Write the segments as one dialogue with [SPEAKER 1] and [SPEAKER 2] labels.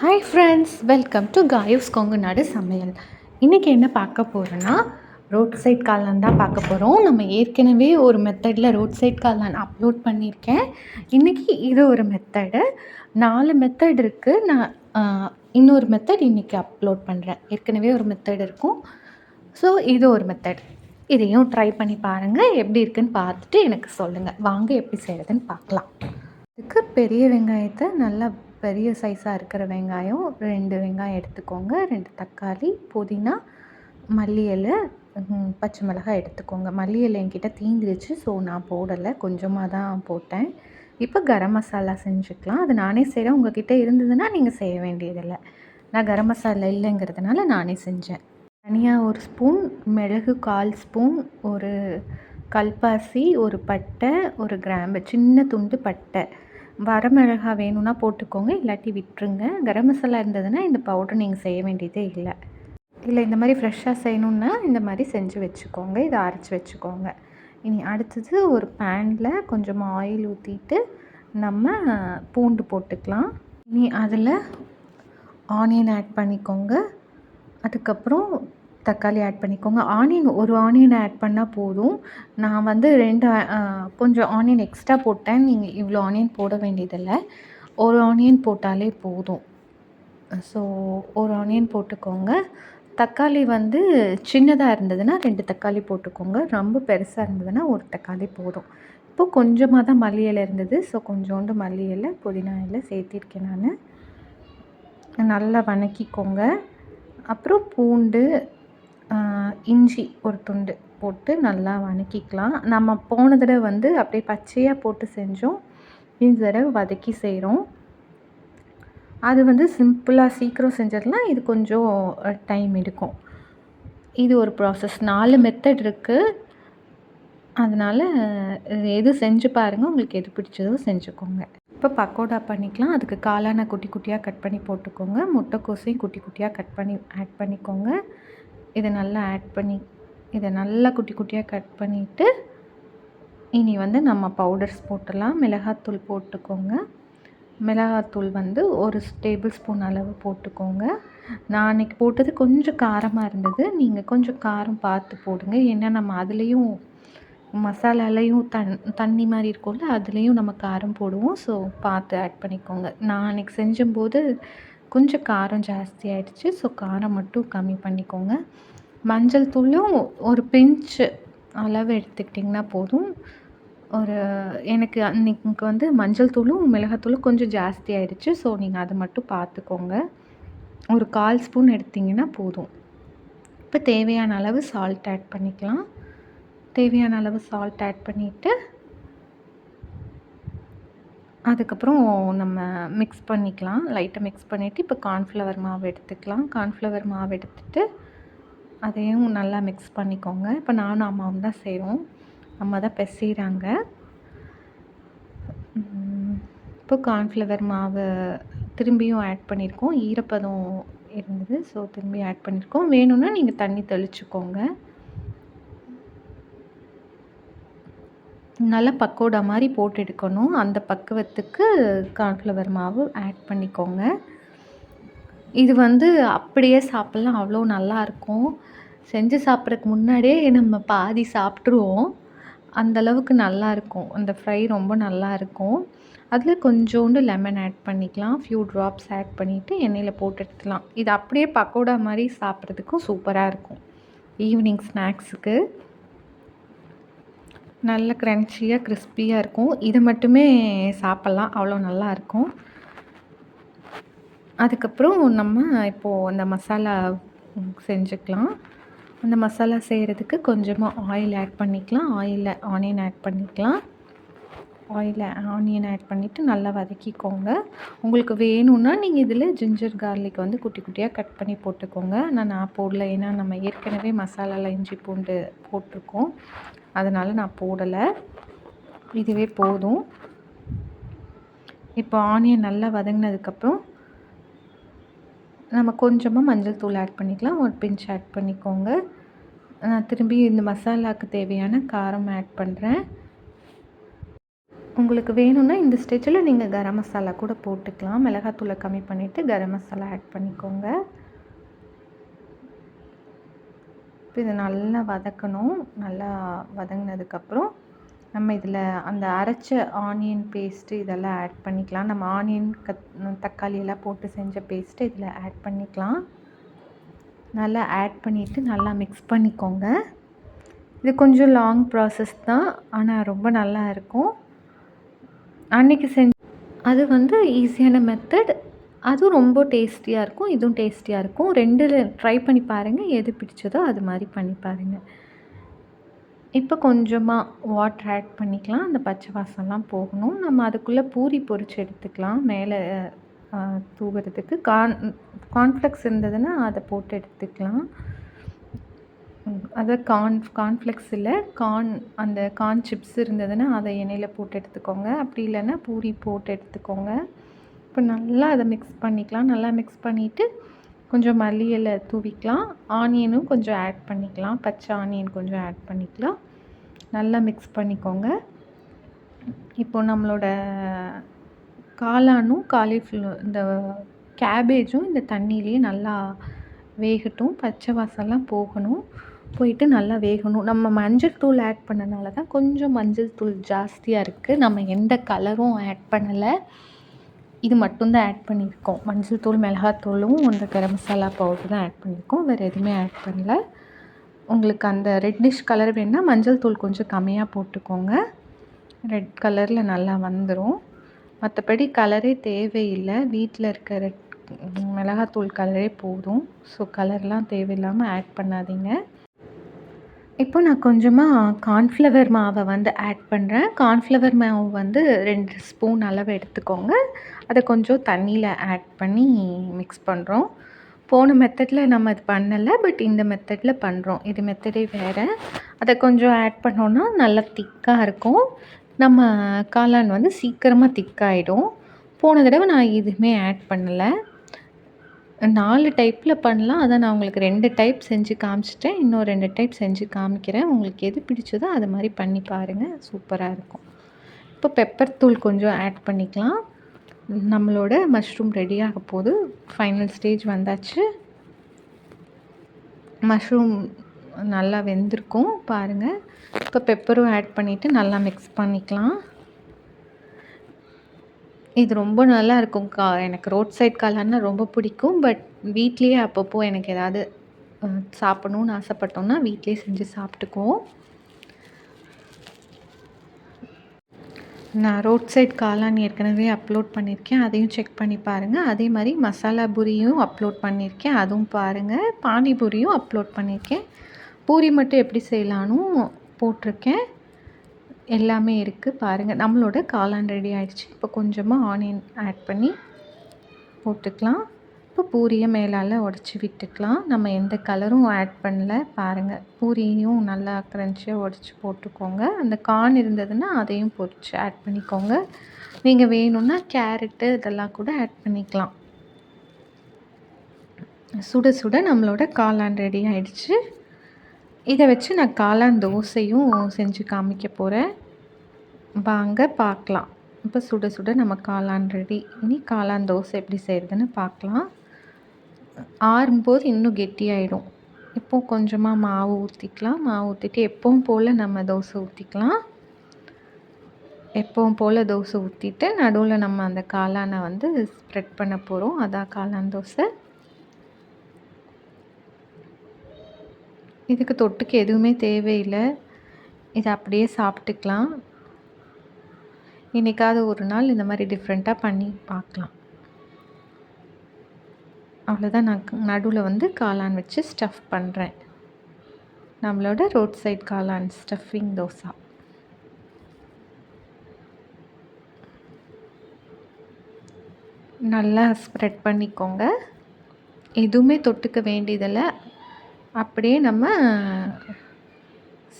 [SPEAKER 1] Hi friends, welcome to Kayu's Kongu நாடு சமையல். இன்றைக்கி என்ன பார்க்க போகிறோன்னா, ரோட் சைட் காளான் தான் பார்க்க போகிறோம். நம்ம ஏற்கனவே ஒரு மெத்தடில் ரோட் சைட் காளான் அப்லோட் பண்ணியிருக்கேன். இன்றைக்கி இது ஒரு மெத்தடு. 4 மெத்தட் இருக்குது. நான் இன்னொரு மெத்தட் இன்றைக்கி அப்லோட் பண்ணுறேன். ஏற்கனவே ஒரு மெத்தட் இருக்கும். ஸோ இது ஒரு மெத்தட். இதையும் ட்ரை பண்ணி பாருங்கள். எப்படி இருக்குன்னு பார்த்துட்டு எனக்கு சொல்லுங்கள். வாங்க எப்படி செய்கிறதுன்னு பார்க்கலாம். இதுக்கு பெரிய வெங்காயத்தை நல்லா பெரிய சைஸாக இருக்கிற வெங்காயம் 2 வெங்காயம் எடுத்துக்கோங்க. 2 தக்காளி, புதினா, மல்லி இலை, பச்சை மிளகாய் எடுத்துக்கோங்க. மல்லி இலை என்கிட்ட தீந்துருச்சு, ஸோ நான் போடலை, கொஞ்சமாக தான் போட்டேன். இப்போ கரம் மசாலா செஞ்சுக்கலாம். அது நானே செய்கிறேன். உங்கள்கிட்ட இருந்ததுன்னா நீங்கள் செய்ய வேண்டியதில்லை. நான் கரம் மசாலா இல்லைங்கிறதுனால நானே செஞ்சேன். தனியாக 1 ஸ்பூன், மிளகு 1/4 ஸ்பூன், ஒரு கல்பாசி, ஒரு பட்டை, ஒரு கிராம்பு, சின்ன துண்டு பட்டை, வரமிளகா வேணும்னா போட்டுக்கோங்க, இல்லாட்டி விட்டுருங்க. கரம் மசாலா இருந்ததுன்னா இந்த பவுடர் நீங்கள் செய்ய வேண்டியதே இல்லை. இல்லை இந்த மாதிரி ஃப்ரெஷ்ஷாக செய்யணுன்னா இந்த மாதிரி செஞ்சு வச்சுக்கோங்க. இதை அரைச்சி வச்சுக்கோங்க. இனி அடுத்தது ஒரு பேனில் கொஞ்சமாக ஆயில் ஊற்றிட்டு நம்ம பூண்டு போட்டுக்கலாம். இனி அதில் ஆனியன் ஆட் பண்ணிக்கோங்க. அதுக்கப்புறம் தக்காளி ஆட் பண்ணிக்கோங்க. ஒரு ஆனியன் ஆட் பண்ணால் போதும். நான் வந்து 2 கொஞ்சம் ஆனியன் எக்ஸ்ட்ரா போட்டேன். நீங்கள் இவ்வளோ ஆனியன் போட வேண்டியதில்லை. ஒரு ஆனியன் போட்டாலே போதும். ஸோ ஒரு ஆனியன் போட்டுக்கோங்க. தக்காளி வந்து சின்னதாக இருந்ததுன்னா 2 தக்காளி போட்டுக்கோங்க. ரொம்ப பெருசாக இருந்ததுன்னா 1 தக்காளி போதும். இப்போது கொஞ்சமாக தான் மல்லி இலை இருந்தது, ஸோ கொஞ்சோண்டு மல்லி இலை, புதினா இலை சேர்த்திருக்கேன் நான். நல்லா வதக்கிக்கோங்க. அப்புறம் பூண்டு, இஞ்சி ஒரு துண்டு போட்டு நல்லா வதக்கிக்கலாம். நம்ம போன தடவை வந்து அப்படியே பச்சையாக போட்டு செஞ்சோம். இந்த தடவை வதக்கி செய்கிறோம். அது வந்து சிம்பிளாக சீக்கிரம் செஞ்சிடலாம். இது கொஞ்சம் டைம் எடுக்கும். இது ஒரு ப்ராசஸ். 4 மெத்தட் இருக்குது. அதனால் எது செஞ்சு பாருங்கள். உங்களுக்கு எது பிடிச்சதோ செஞ்சுக்கோங்க. இப்போ பக்கோடா பண்ணிக்கலாம். அதுக்கு காளானை குட்டி குட்டியாக கட் பண்ணி போட்டுக்கோங்க. முட்டைக்கோசையும் குட்டி குட்டியாக கட் பண்ணி ஆட் பண்ணிக்கோங்க. இதை நல்லா குட்டி குட்டியாக கட் பண்ணிவிட்டு இனி வந்து நம்ம பவுடர்ஸ் போட்டுடலாம். மிளகாத்தூள் போட்டுக்கோங்க. மிளகாத்தூள் வந்து 1 டேபிள் ஸ்பூன் அளவு போட்டுக்கோங்க. நான் அன்றைக்கி போட்டது கொஞ்சம் காரமாக இருந்தது. நீங்கள் கொஞ்சம் காரம் பார்த்து போடுங்க. ஏன்னா நம்ம அதுலேயும் மசாலாலையும் தண்ணி மாதிரி இருக்கும்ல, அதுலேயும் நம்ம காரம் போடுவோம். ஸோ பார்த்து ஆட் பண்ணிக்கோங்க. நான் அன்றைக்கி செஞ்சும்போது கொஞ்சம் காரம் ஜாஸ்தி ஆகிடுச்சு. ஸோ காரம் மட்டும் கம்மி பண்ணிக்கோங்க. மஞ்சள் தூளும் ஒரு பிஞ்ச் அளவு எடுத்துக்கிட்டிங்கன்னா போதும். எனக்கு அன்றைக்கி வந்து மஞ்சள் தூளும் மிளகாத்தூளும் கொஞ்சம் ஜாஸ்தி ஆகிடுச்சு. ஸோ நீங்கள் அதை மட்டும் பார்த்துக்கோங்க. ஒரு 1/4 ஸ்பூன் எடுத்திங்கன்னா போதும். இப்போ தேவையான அளவு சால்ட் ஆட் பண்ணிக்கலாம். தேவையான அளவு சால்ட் ஆட் பண்ணிவிட்டு அதுக்கப்புறம் நம்ம மிக்ஸ் பண்ணிக்கலாம். லைட்டாக மிக்ஸ் பண்ணிவிட்டு இப்போ கார்ன்ஃப்ளவர் மாவு எடுத்துக்கலாம். கார்ன்ஃப்ளவர் மாவு எடுத்துகிட்டு அதையும் நல்லா மிக்ஸ் பண்ணிக்கோங்க. இப்போ நானும் அம்மாவும் தான் செய்கிறோம். அம்மா தான் பிசைகிறாங்க. இப்போ கார்ன்ஃப்ளவர் மாவு திரும்பியும் ஆட் பண்ணியிருக்கோம். ஈரப்பதம் இருந்தது, ஸோ திரும்பி ஆட் பண்ணியிருக்கோம். வேணும்னா நீங்கள் தண்ணி தெளிச்சுக்கோங்க. நல்லா பக்கோடா மாதிரி போட்டு எடுக்கணும். அந்த பக்குவத்துக்கு கார்ன்ஃப்ளவர் மாவு ஆட் பண்ணிக்கோங்க. இது வந்து அப்படியே சாப்பிட்லாம், அவ்வளோ நல்லாயிருக்கும். செஞ்சு சாப்பிட்றதுக்கு முன்னாடியே நம்ம பாதி சாப்பிட்ருவோம். அந்தளவுக்கு நல்லாயிருக்கும். அந்த ஃப்ரை ரொம்ப நல்லாயிருக்கும். அதில் கொஞ்சோண்டு லெமன் ஆட் பண்ணிக்கலாம். ஃபியூ ட்ராப்ஸ் ஆட் பண்ணிவிட்டு எண்ணெயில் போட்டு எடுத்துக்கலாம். இது அப்படியே பக்கோடா மாதிரி சாப்பிட்றதுக்கும் சூப்பராக இருக்கும். ஈவினிங் ஸ்நாக்ஸுக்கு நல்ல க்ரன்ச்சியாக கிறிஸ்பியாக இருக்கும். இதை மட்டுமே சாப்பிட்லாம், அவ்வளோ நல்லாயிருக்கும். அதுக்கப்புறம் நம்ம இப்போது அந்த மசாலா செஞ்சுக்கலாம். அந்த மசாலா செய்கிறதுக்கு கொஞ்சமாக ஆயில் ஆட் பண்ணிக்கலாம். ஆனியன் ஆட் பண்ணிக்கலாம். ஆனியன் ஆட் பண்ணிவிட்டு நல்லா வதக்கிக்கோங்க. உங்களுக்கு வேணும்னா நீங்கள் இதில் ஜிஞ்சர் கார்லிக் வந்து குட்டி குட்டியாக கட் பண்ணி போட்டுக்கோங்க. நான் போடல, ஏன்னா நம்ம ஏற்கனவே மசாலாவில் இஞ்சி பூண்டு போட்டிருக்கோம். அதனால் நான் போடலை. இதுவே போதும். இப்போ ஆனியன் நல்லா வதங்கினதுக்கப்புறம் நம்ம கொஞ்சமாக மஞ்சள் தூள் ஆட் பண்ணிக்கலாம். ஒரு பிஞ்ச் ஆட் பண்ணிக்கோங்க. நான் திரும்பி இந்த மசாலாவுக்கு தேவையான காரம் ஆட் பண்ணுறேன். உங்களுக்கு வேணும்னா இந்த ஸ்டேஜில் நீங்கள் கரம் மசாலா கூட போட்டுக்கலாம். மிளகாத்தூளை கம்மி பண்ணிவிட்டு கரம் மசாலா ஆட் பண்ணிக்கோங்க. இப்போ இதை நல்லா வதக்கணும். நல்லா வதங்கினதுக்கப்புறம் நம்ம இதில் அந்த அரைச்ச ஆனியன் பேஸ்ட்டு இதெல்லாம் ஆட் பண்ணிக்கலாம். நம்ம ஆனியன் தக்காளி எல்லாம் போட்டு செஞ்ச பேஸ்ட்டு இதில் ஆட் பண்ணிக்கலாம். நல்லா ஆட் பண்ணிவிட்டு நல்லா மிக்ஸ் பண்ணிக்கோங்க. இது கொஞ்சம் லாங் ப்ராசஸ் தான், ஆனால் ரொம்ப நல்லா இருக்கும். அன்றைக்கி அது வந்து ஈஸியான மெத்தட். அதுவும் ரொம்ப டேஸ்டியாக இருக்கும், இதுவும் டேஸ்டியாக இருக்கும். 2ல் ட்ரை பண்ணி பாருங்கள். எது பிடிச்சதோ அது மாதிரி பண்ணி பாருங்கள். இப்போ கொஞ்சமாக வாட்டர் ஆட் பண்ணிக்கலாம். அந்த பச்சை வாசம்லாம் போகணும். நம்ம அதுக்குள்ளே பூரி பொரிச்சு எடுத்துக்கலாம். மேலே தூவுறதுக்கு கார்ன்ஃப்ளெக்ஸ் இருந்ததுன்னா அதை போட்டு எடுத்துக்கலாம். அதை கார்ன்ஃப்ளெக்ஸ் இல்லை, அந்த கார்ன் சிப்ஸ் இருந்ததுன்னா அதை எண்ணெயில் போட்டு எடுத்துக்கோங்க. அப்படி இல்லைன்னா பூரி போட்டு எடுத்துக்கோங்க. இப்போ நல்லா அதை மிக்ஸ் பண்ணிக்கலாம். நல்லா மிக்ஸ் பண்ணிவிட்டு கொஞ்சம் மல்லி இலை தூவிக்கலாம். ஆனியனும் கொஞ்சம் ஆட் பண்ணிக்கலாம். பச்சை ஆனியன் கொஞ்சம் ஆட் பண்ணிக்கலாம். நல்லா மிக்ஸ் பண்ணிக்கோங்க. இப்போ நம்மளோட காளானும் இந்த கேபேஜும் இந்த தண்ணியிலேயே நல்லா வேகட்டும். பச்சை வாசம்லாம் போகணும். போயிட்டு நல்லா வேகணும். நம்ம மஞ்சள் தூள் ஆட் பண்ணனால தான் கொஞ்சம் மஞ்சள் தூள் ஜாஸ்தியாக இருக்குது. நம்ம எந்த கலரும் ஆட் பண்ணலை. இது மட்டும்தான் ஆட் பண்ணியிருக்கோம். மஞ்சள் தூள், மிளகாத்தூளும் அந்த கரம் மசாலா பவுடர் தான் ஆட் பண்ணியிருக்கோம். வேறு எதுவுமே ஆட் பண்ணல. உங்களுக்கு அந்த ரெட்டிஷ் கலர் வேணுன்னா மஞ்சள் தூள் கொஞ்சம் கம்மியாக போட்டுக்கோங்க. ரெட் கலரில் நல்லா வந்துடும். மற்றபடி கலரே தேவையில்லை. வீட்டில் இருக்க மிளகாத்தூள் கலரே போதும். ஸோ கலர்லாம் தேவையில்லாமல் ஆட் பண்ணாதீங்க. இப்போ நான் கொஞ்சமாக கார்ன்ஃப்ளவர் மாவை வந்து ஆட் பண்ணுறேன். கார்ன்ஃப்ளவர் மாவு வந்து 2 ஸ்பூன் அளவு எடுத்துக்கோங்க. அதை கொஞ்சம் தண்ணியில் ஆட் பண்ணி மிக்ஸ் பண்ணுறோம். போன மெத்தடில் நம்ம இது பண்ணலை, பட் இந்த மெத்தடில் பண்ணுறோம். இது மெத்தடே வேறு. அதை கொஞ்சம் ஆட் பண்ணோன்னா நல்லா திக்காக இருக்கும். நம்ம காளான் வந்து சீக்கிரமாக திக்காகிடும். போன தடவை நான் எதுவுமே ஆட் பண்ணலை. 4 டைப்பில் பண்ணலாம். அதான் நான் உங்களுக்கு 2 டைப் செஞ்சு காமிச்சிட்டேன். இன்னும் 2 டைப் செஞ்சு காமிக்கிறேன். உங்களுக்கு எது பிடிச்சதோ அது மாதிரி பண்ணி பாருங்கள். சூப்பராக இருக்கும். இப்போ பெப்பர் தூள் கொஞ்சம் ஆட் பண்ணிக்கலாம். நம்மளோட மஷ்ரூம் ரெடியாக போகுது. ஃபைனல் ஸ்டேஜ் வந்தாச்சு. மஷ்ரூம் நல்லா வெந்திருக்கும் பாருங்கள். இப்போ பெப்பரும் ஆட் பண்ணிவிட்டு நல்லா மிக்ஸ் பண்ணிக்கலாம். இது ரொம்ப நல்லா இருக்கும். எனக்கு ரோட் சைட் காளான்னா ரொம்ப பிடிக்கும். பட் வீட்லேயே அப்பப்போ எனக்கு ஏதாவது சாப்பிடணும்னு ஆசைப்பட்டோம்னா வீட்லேயே செஞ்சு சாப்பிட்டுக்குவோம். நான் ரோட் சைட் காளான் ஏற்கனவே அப்லோட் பண்ணியிருக்கேன். அதையும் செக் பண்ணி பாருங்கள். அதே மாதிரி மசாலா பூரியும் அப்லோட் பண்ணியிருக்கேன். அதுவும் பாருங்கள். பானிபூரியும் அப்லோட் பண்ணியிருக்கேன். பூரி மட்டும் எப்படி செய்யலான்னு போட்டிருக்கேன். எல்லாமே இருக்குது பாருங்கள். நம்மளோட காளான் ரெடி ஆகிடுச்சு. இப்போ கொஞ்சமாக ஆனியன் ஆட் பண்ணி போட்டுக்கலாம். இப்போ பூரியை மேலால் உடச்சி விட்டுக்கலாம். நம்ம எந்த கலரும் ஆட் பண்ணல பாருங்கள். பூரியும் நல்லா க்ரன்ச்சியாக உடச்சி போட்டுக்கோங்க. அந்த கார்ன் இருந்ததுன்னா அதையும் பொரிச்சு ஆட் பண்ணிக்கோங்க. நீங்கள் வேணும்னா கேரட்டு இதெல்லாம் கூட ஆட் பண்ணிக்கலாம். சுட சுட நம்மளோட காளான் ரெடி ஆகிடுச்சு. இதை வச்சு நான் காளான் தோசையும் செஞ்சு காமிக்க போகிறேன். வாங்க பார்க்கலாம். இப்போ சுட சுட நம்ம காளான் ரெடி. இனி காளான் தோசை எப்படி செய்கிறதுன்னு பார்க்கலாம். ஆறும்போது இன்னும் கெட்டியாயிடும். இப்போ கொஞ்சமாக மாவு ஊற்றிக்கலாம். மாவு ஊற்றிட்டு எப்பவும் போல் நம்ம தோசை ஊற்றிக்கலாம். எப்பவும் போல் தோசை ஊற்றிட்டு நடுவில் நம்ம அந்த காளானை வந்து ஸ்ப்ரெட் பண்ண போகிறோம். அதான் காளான் தோசை. இதுக்கு தொட்டுக்கு எதுவுமே தேவையில்லை. இதை அப்படியே சாப்பிட்டுக்கலாம். என்றைக்காவது ஒரு நாள் இந்த மாதிரி டிஃப்ரெண்ட்டாக பண்ணி பார்க்கலாம். அவ்வளோதான். நான் நடுவில் வந்து காளான் வச்சு ஸ்டஃப் பண்ணுறேன். நம்மளோட ரோட் சைட் காளான் ஸ்டஃபிங் தோசை. நல்லா ஸ்ப்ரெட் பண்ணிக்கோங்க. எதுவுமே தொட்டுக்க வேண்டியதில்லை. அப்படியே நம்ம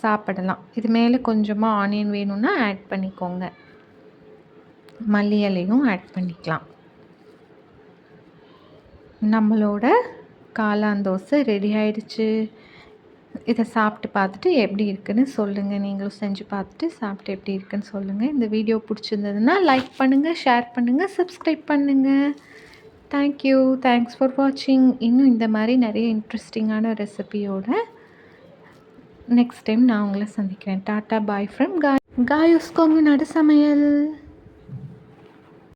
[SPEAKER 1] சாப்பிடலாம். இது மேலே கொஞ்சமாக ஆனியன் வேணும்னா ஆட் பண்ணிக்கோங்க. மல்லி இலையும் ஆட் பண்ணிக்கலாம். நம்மளோட காளான் தோசை ரெடி ஆயிடுச்சு. இதை சாப்பிட்டு பார்த்துட்டு எப்படி இருக்குன்னு சொல்லுங்கள். நீங்களும் செஞ்சு பார்த்துட்டு சாப்பிட்டு எப்படி இருக்குன்னு சொல்லுங்கள். இந்த வீடியோ பிடிச்சிருந்ததுன்னா லைக் பண்ணுங்கள், ஷேர் பண்ணுங்கள், சப்ஸ்கிரைப் பண்ணுங்கள். தேங்க்யூ. தேங்க்ஸ் ஃபார் வாட்சிங். இன்னும் இந்த மாதிரி நிறைய இன்ட்ரெஸ்டிங்கான ரெசிபியோட நெக்ஸ்ட் டைம் நான் உங்களை சந்திக்கிறேன். Tata bye from Kayu's Kongu நாடு சமையல்.